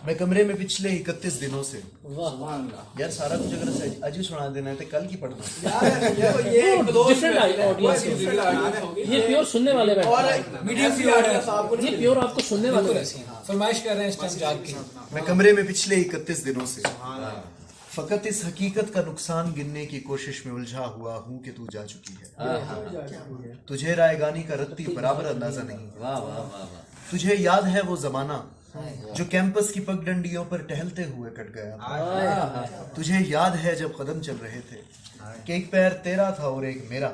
मैं कमरे में पिछले 31 दिनों से यार सारा कुछ अगर आज ही सुना देना है तो कल की पढ़ना ये प्योर सुनने वाले बैठे ये प्योर आपको सुनने वाले बैठे फरमाइश कर रहे हैं इस टाइम जाग के। मैं कमरे में पिछले 31 दिनों से फकत इस हकीकत का नुकसान गिनने की कोशिश में उलझा हुआ हूँ कि तू जा चुकी है। तुझे रायगानी का रत्ती बराबर अंदाजा नहीं। तुझे याद है वो जमाना जो कैंपस की पगडंडियों पर टहलते हुए कट गया था। तुझे याद है जब कदम चल रहे थे कि एक पैर तेरा था और एक मेरा।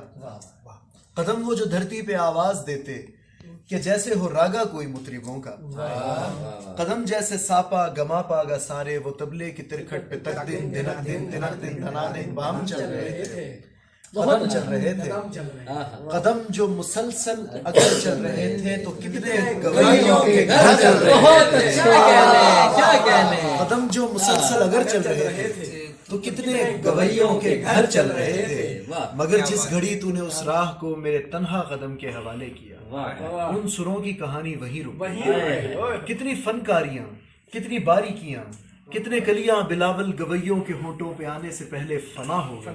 कदम वो जो धरती पे आवाज देते कि जैसे हो रागा कोई मुतरिबों का। कदम जैसे सापा गमा पागा सारे वो तबले की तिरखट पे तक दिन दिनक दिन तिनक दिन धना दिन बाम चल रहे थे। कदम चल रहे थे कदम जो मुसलसल अगर चल रहे थे तो कितने गवाहियों के घर चल रहे थे। कदम जो मुसलसल अगर चल रहे थे तो कितने गवाहियों के घर चल रहे थे। मगर जिस घड़ी तूने उस राह को मेरे तन्हा कदम के हवाले किया उन सुरों की कहानी वहीं रुक गई। कितनी फनकारियां कितनी बारीकियां कितने कलियां बिलावल गवैयों के होंठों पे आने से पहले फना हो गए।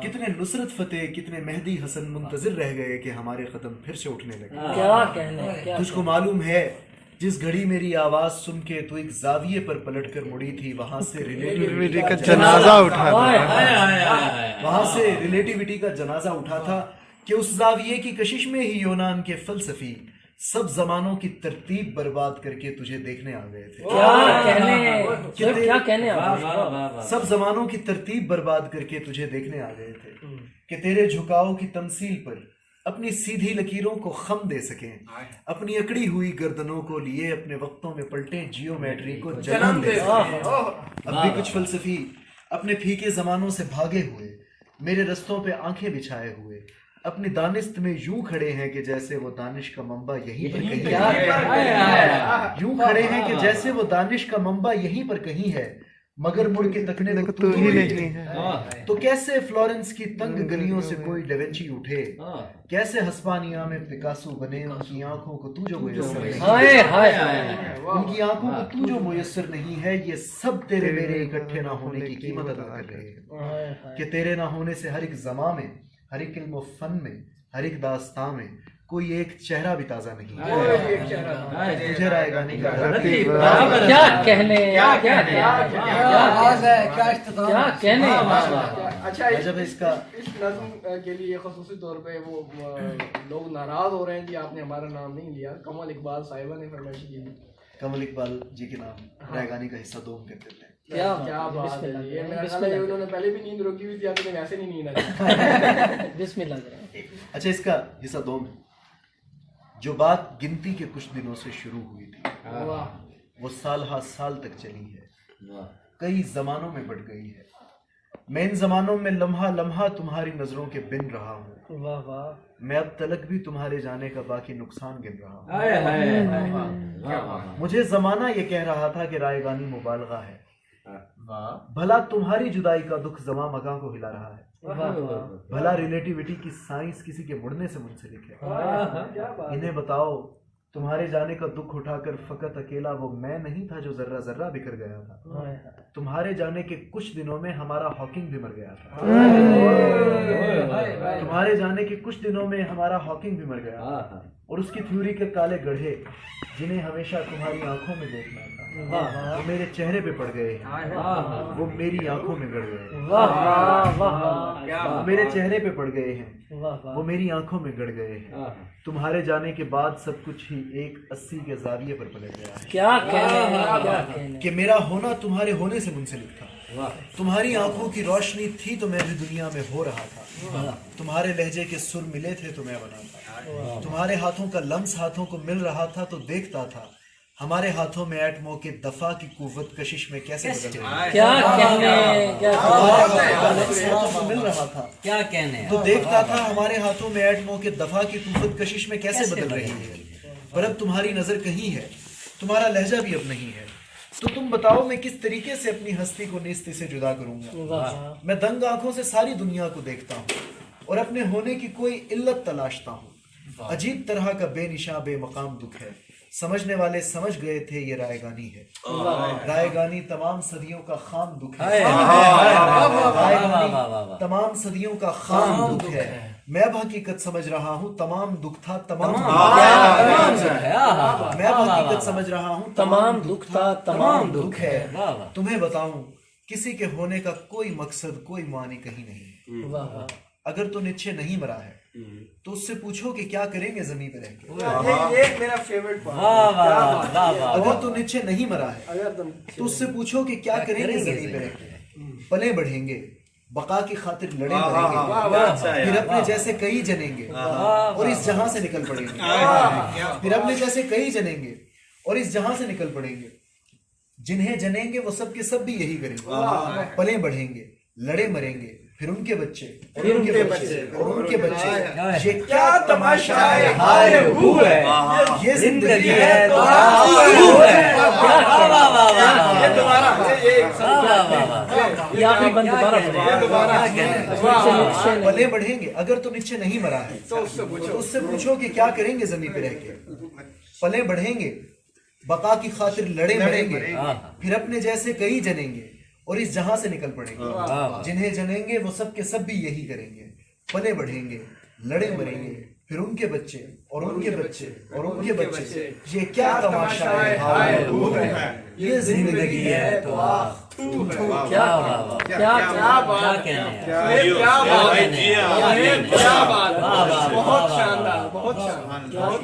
कितने नुसरत फतेह कितने मेहदी हसन मुंतजिर रह गए कि हमारे कदम फिर से उठने लगे। क्या कहने तुझको मालूम है जिस घड़ी मेरी आवाज सुन के तू एक जाविये पर पलट कर मुड़ी थी वहां से रिलेटिविटी का जनाजा उठा था। वहां से रिलेटिविटी का जनाजा उठा था कि उस जाविये की कशिश में ही यूनान के फलसफी सब जमानों की तरतीब बर्बाद करके तुझे देखने आ गए थे। क्या कहने सब जमानों की तरतीब बर्बाद करके तुझे देखने आ गए थे कि तेरे झुकाव की तमसील पर अपनी सीधी लकीरों को खम दे सकें, अपनी अकड़ी हुई गर्दनों को लिए अपने वक्तों में पलटे जियोमेट्री को जन्म दे सकें। अब भी कुछ फलसफी अपने फीके जमानों से भागे हुए मेरे रस्तों पे आंखें बिछाए हुए अपनी दानिश्त में यूं खड़े हैं कि जैसे वो दानिश का मंबा यहीं पर कहीं है। यूं खड़े हैं कि जैसे वो दानिश का मंबा यहीं पर कहीं है मगर मुड़ के तकने को तू ही नहीं है। तो कैसे फ्लोरेंस की तंग गलियों से कोई डेवेंची उठे, कैसे हस्पानिया में पिकासो बने उनकी आंखों को तू जो मुयस्सर नहीं, उनकी आंखों को तू जो मुयस्सर नहीं है। ये सब तेरे मेरे इकट्ठे ना होने की कीमत अदा कर रहे हैं कि तेरे ना होने से हर एक ज़मा में हर एक इल्म फन में हर एक दास्तां में कोई एक चेहरा भी ताजा नहीं। तुझे रायगानी का क्या कहने अच्छा जब इसका इस नज़्म के लिए ख़ुसूसी तौर पे वो लोग नाराज हो रहे हैं कि आपने हमारा नाम नहीं लिया। कमल इकबाल साहिबा ने फरमाइश की थी। कमल इकबाल जी के नाम रायगानी का हिस्सा 2 कर देते हैं। क्या बात है। ये मेरा ख्याल है उन्होंने पहले भी नींद रोकी हुई थी, आपने वैसे नहीं नींद आई। बिस्मिल्लाह। अच्छा इसका हिस्सा 2 में जो बात गिनती के कुछ दिनों से शुरू हुई थी वो साल हा साल तक चली है, कई जमानों में बढ़ गई है। मैं इन जमानों में लम्हा लम्हा तुम्हारी नजरों के बिन रहा हूँ। मैं अब तलक भी तुम्हारे जाने का बाकी नुकसान गिन रहा हूँ। मुझे जमाना ये कह रहा था कि रायगानी मुबालगा है, भला तुम्हारी जुदाई का दुख जमा मकां को हिला रहा है। भला रिलेटिविटी की साइंस किसी के मुड़ने से मुंसलिक है। इन्हें बताओ तुम्हारे जाने का दुख उठाकर फकत अकेला वो मैं नहीं था जो जर्रा जर्रा बिखर गया था। तुम्हारे जाने के कुछ दिनों में हमारा हॉकिंग भी मर गया था। तुम्हारे जाने के कुछ दिनों में हमारा हॉकिंग भी मर गया और उसकी थ्योरी के काले गड्ढे जिन्हें हमेशा तुम्हारी आंखों में देखना था वो मेरे चेहरे पे पड़ गए हैं, वो मेरी आंखों में गड़ गए। वो मेरे चेहरे पे पड़ गए हैं, वो मेरी आंखों में गड़ गए हैं। तुम्हारे जाने के बाद सब कुछ ही एक 80 के जाविये पर पलट गया है। क्या कहने कि मेरा होना तुम्हारे होने से मुंसलिक था। तुम्हारी आंखों की रोशनी थी तो मैं भी दुनिया में हो रहा था। तुम्हारे लहजे के सुर मिले थे तो मैं बना था। तुम्हारे हाथों का लम्स हाथों को मिल रहा था तो देखता था हमारे हाथों में एटमों के दफा की कुव्वत कशिश में कैसे बदल रही है। क्या कहने मिल रहा था क्या कहने तो देखता था हमारे हाथों में एटमों के दफा की कुव्वत कशिश में कैसे बदल रही है। पर अब तुम्हारी नजर कहीं है, तुम्हारा लहजा भी अब नहीं है। तो तुम बताओ मैं किस तरीके से अपनी हस्ती को नेस्ती से जुदा करूंगा। मैं दंग आंखों से सारी दुनिया को देखता हूँ और अपने होने की कोई इल्लत तलाशता हूँ। अजीब तरह का बेनिशा बेमकाम दुख है, समझने वाले समझ गए थे ये रायगानी है, रायगानी तमाम सदियों का खाम दुख है, रायगानी तमाम सदियों का खाम दुख है। मैं अब हकीकत समझ रहा हूँ तमाम दुख था तमाम मैं अब हकीकत समझ रहा हूँ तमाम दुख था तमाम दुख है। तुम्हें बताऊं किसी के होने का कोई मकसद कोई मानी कहीं नहीं। वाह वाह अगर तो निश्चय नहीं मरा है तो उससे पूछो कि क्या करेंगे जमीन पे रह के। एक मेरा फेवरेट पार्ट, अगर तो निश्चय नहीं मरा है अगर तुम तो उससे पूछो कि क्या करेंगे जमीन पे रह के। पले बढ़ेंगे, बका की खातिर लड़े मरेंगे, फिर अपने जैसे कई जनेंगे और इस जहां से निकल पड़ेंगे। फिर अपने जैसे कई जनेंगे और इस जहां से निकल पड़ेंगे। जिन्हें जनेंगे वो सब के सब भी यही करेंगे। पले बढ़ेंगे, लड़े मरेंगे, फिर उनके बच्चे और उनके बच्चे और उनके बच्चे। ये क्या तमाशा है, हाय हू है, ये जिंदगी है तो ये आखिरी बंद दोबारा पले बढ़ेंगे। अगर तो निश्चय नहीं मरा है तो उससे पूछो कि क्या करेंगे जमीन पे रह के। पले बढ़ेंगे, बका की खातिर लड़े मरेंगे, फिर अपने जैसे कई जनेंगे और इस जहां से निकल पड़ेंगे। जिन्हें जनेंगे वो सब के सब भी यही करेंगे। पले बढ़ेंगे, लड़े मरेंगे, फिर उनके बच्चे और उनके बच्चे और उनके बच्चे। ये क्या तमाशा है, हाय हू है, ये जिंदगी है तो क्या क्या बात क्या बात, बहुत शानदार, बहुत शानदार।